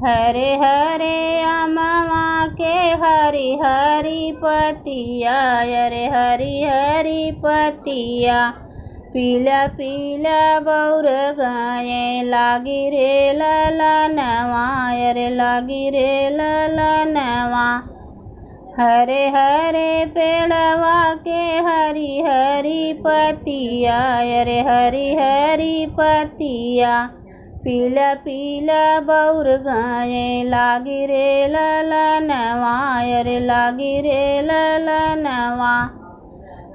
हरे हरे अमवा के हरी हरी पतिया, अरे हरी हरी पतिया। पीला पीला बौर गाये लागी रे ललनवा, अरे लागी रे ललनवा। हरे हरे पेड़वा के हरी हरी पतिया, अरे हरी हरी पतिया। पीला पीला बौर गाये लागी रे ललनवा, अरे लागी रे ललनवा।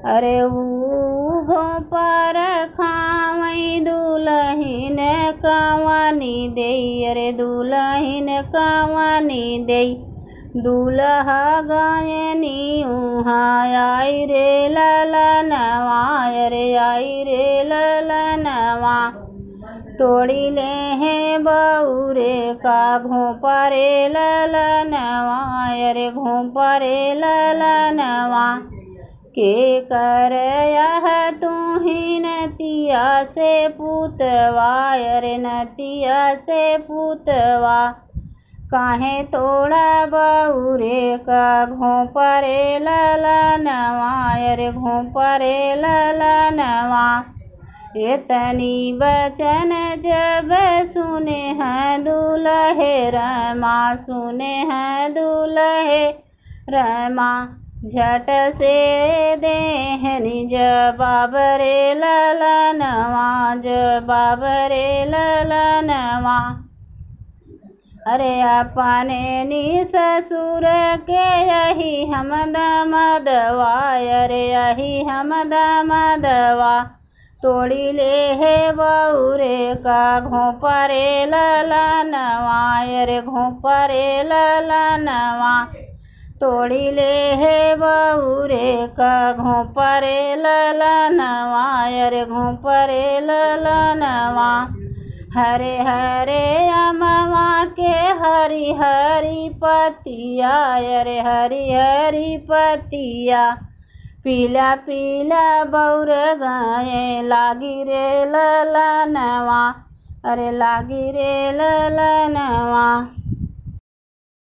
अरे उघो पर खावई दुलहिन कवानी दे, अरे दुलहिन कवानी दे। दूल्हा गायनी उहाँ आई रे ललनवा, अरे आई रे ललनवा। तोड़ी ले हैं बौरे का घोंपरे ललनवा, अरे घोंपरे ललनवा। के कर यह तुही नतिया से पुतवा, अरे नतिया से पुतवा। काहे तोड़ा बौरे का घोंपरे ललनवा, अरे घोंपरे ललनवा। इतनी बचन जब सुने हैं दूल्हे रमा, सुने हैं दूल्हे रमा। झट से देहनी जवाब रे ललनवा, जवाब रे ललनवा। अरे अपने नी ससुर के यही हम दमदवा, अरे यही हम दमदवा। तोड़ी ले है बौरे का घोंपरे ललनवा, अरे घोंपरे ललनवा। तोड़ी ले है बौरे का घोंपरे ललनवा, अरे घोंपरे ललनवा। हरे हरे अमवा के हरी हरी पतिया, अरे हरी हरी पतिया। पीला पीला बौर गाये लागी रे ललनवा, अरे लागी रे ललनवा।